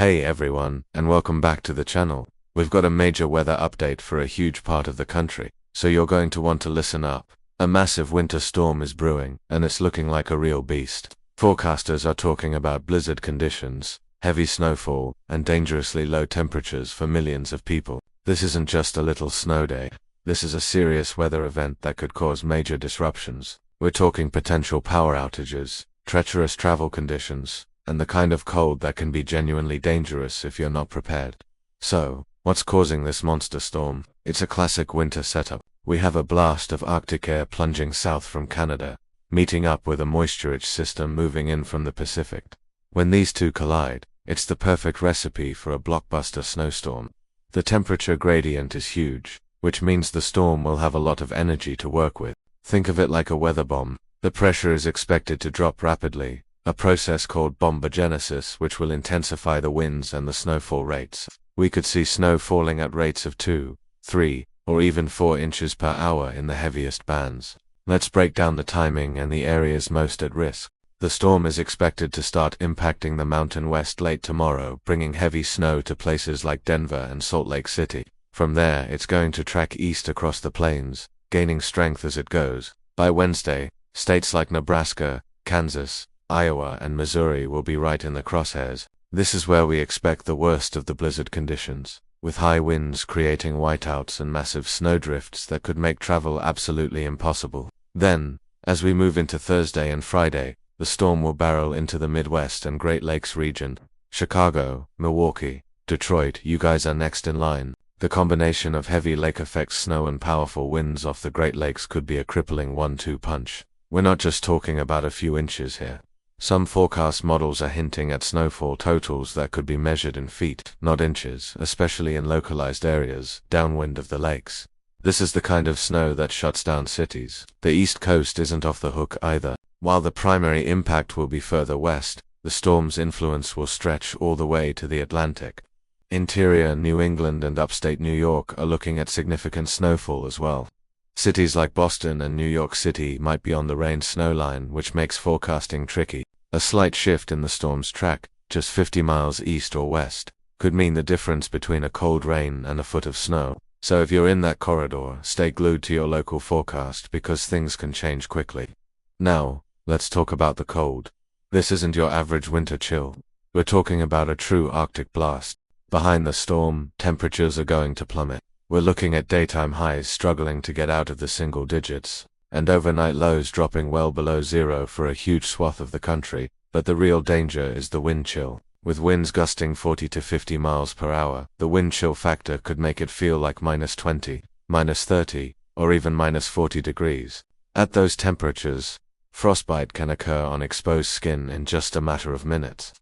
Hey everyone, and welcome back to the channel. We've got a major weather update for a huge part of the country, so you're going to want to listen up. A massive winter storm is brewing, and it's looking like a real beast. Forecasters are talking about blizzard conditions, heavy snowfall, and dangerously low temperatures for millions of people. This isn't just a little snow day. This is a serious weather event that could cause major disruptions. We're talking potential power outages, treacherous travel conditions, and the kind of cold that can be genuinely dangerous if you're not prepared. So, what's causing this monster storm? It's a classic winter setup. We have a blast of Arctic air plunging south from Canada, meeting up with a moisture-rich system moving in from the Pacific. When these two collide, it's the perfect recipe for a blockbuster snowstorm. The temperature gradient is huge, which means the storm will have a lot of energy to work with. Think of it like a weather bomb. The pressure is expected to drop rapidly, a process called bombogenesis which will intensify the winds and the snowfall rates. We could see snow falling at rates of 2, 3, or even 4 inches per hour in the heaviest bands. Let's break down the timing and the areas most at risk. The storm is expected to start impacting the Mountain West late tomorrow, bringing heavy snow to places like Denver and Salt Lake City. From there, it's going to track east across the plains, gaining strength as it goes. By Wednesday, states like Nebraska, Kansas, Iowa, and Missouri will be right in the crosshairs. This is where we expect the worst of the blizzard conditions, with high winds creating whiteouts and massive snowdrifts that could make travel absolutely impossible. Then, as we move into Thursday and Friday, the storm will barrel into the Midwest and Great Lakes region. Chicago, Milwaukee, Detroit, you guys are next in line. The combination of heavy lake-effect snow and powerful winds off the Great Lakes could be a crippling 1-2 punch. We're not just talking about a few inches here. Some forecast models are hinting at snowfall totals that could be measured in feet, not inches, especially in localized areas, downwind of the lakes. This is the kind of snow that shuts down cities. The East Coast isn't off the hook either. While the primary impact will be further west, the storm's influence will stretch all the way to the Atlantic. Interior New England and upstate New York are looking at significant snowfall as well. Cities like Boston and New York City might be on the rain-snow line, which makes forecasting tricky. A slight shift in the storm's track, just 50 miles east or west, could mean the difference between a cold rain and a foot of snow. So if you're in that corridor, stay glued to your local forecast because things can change quickly. Now, let's talk about the cold. This isn't your average winter chill. We're talking about a true Arctic blast. Behind the storm, temperatures are going to plummet. We're looking at daytime highs struggling to get out of the single digits, and overnight lows dropping well below zero for a huge swath of the country. But the real danger is the wind chill. With winds gusting 40 to 50 miles per hour, the wind chill factor could make it feel like -20, -30, or even -40 degrees. At those temperatures, frostbite can occur on exposed skin in just a matter of minutes.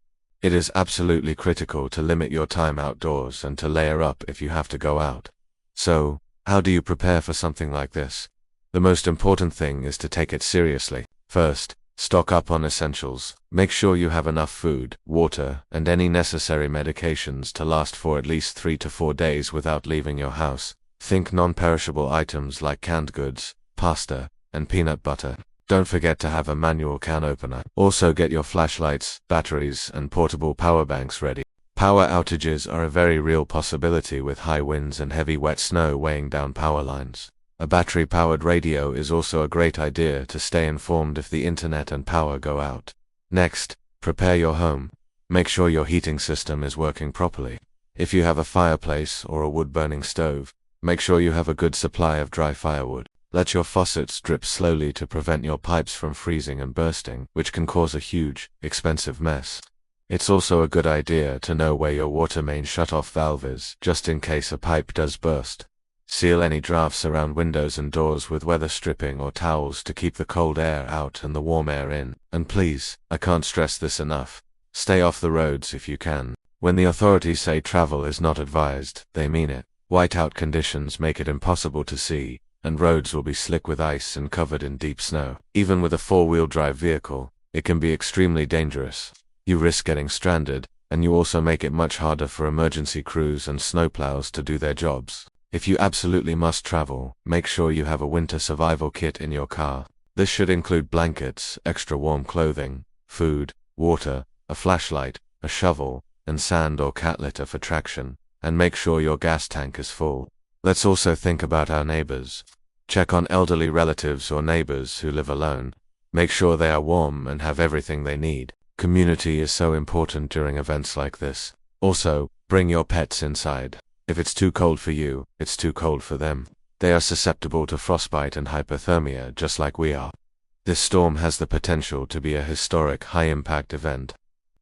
It is absolutely critical to limit your time outdoors and to layer up if you have to go out. So, how do you prepare for something like this? The most important thing is to take it seriously. First, stock up on essentials. Make sure you have enough food, water, and any necessary medications to last for at least 3 to 4 days without leaving your house. Think non-perishable items like canned goods, pasta, and peanut butter. Don't forget to have a manual can opener. Also get your flashlights, batteries, and portable power banks ready. Power outages are a very real possibility with high winds and heavy wet snow weighing down power lines. A battery-powered radio is also a great idea to stay informed if the internet and power go out. Next, prepare your home. Make sure your heating system is working properly. If you have a fireplace or a wood-burning stove, make sure you have a good supply of dry firewood. Let your faucets drip slowly to prevent your pipes from freezing and bursting, which can cause a huge, expensive mess. It's also a good idea to know where your water main shut-off valve is, just in case a pipe does burst. Seal any drafts around windows and doors with weather stripping or towels to keep the cold air out and the warm air in. And please, I can't stress this enough, stay off the roads if you can. When the authorities say travel is not advised, they mean it. Whiteout conditions make it impossible to see, and roads will be slick with ice and covered in deep snow. Even with a four-wheel drive vehicle, it can be extremely dangerous. You risk getting stranded, and you also make it much harder for emergency crews and snowplows to do their jobs. If you absolutely must travel, make sure you have a winter survival kit in your car. This should include blankets, extra warm clothing, food, water, a flashlight, a shovel, and sand or cat litter for traction, and make sure your gas tank is full. Let's also think about our neighbors. Check on elderly relatives or neighbors who live alone. Make sure they are warm and have everything they need. Community is so important during events like this. Also, bring your pets inside. If it's too cold for you, it's too cold for them. They are susceptible to frostbite and hypothermia just like we are. This storm has the potential to be a historic high-impact event.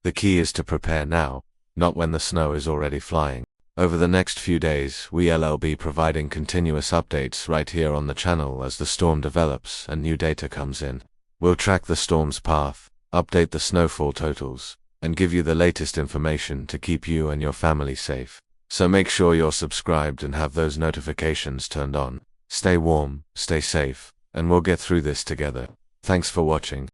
The key is to prepare now, not when the snow is already flying. Over the next few days, we'll be providing continuous updates right here on the channel as the storm develops and new data comes in. We'll track the storm's path, update the snowfall totals, and give you the latest information to keep you and your family safe. So make sure you're subscribed and have those notifications turned on. Stay warm, stay safe, and we'll get through this together. Thanks for watching.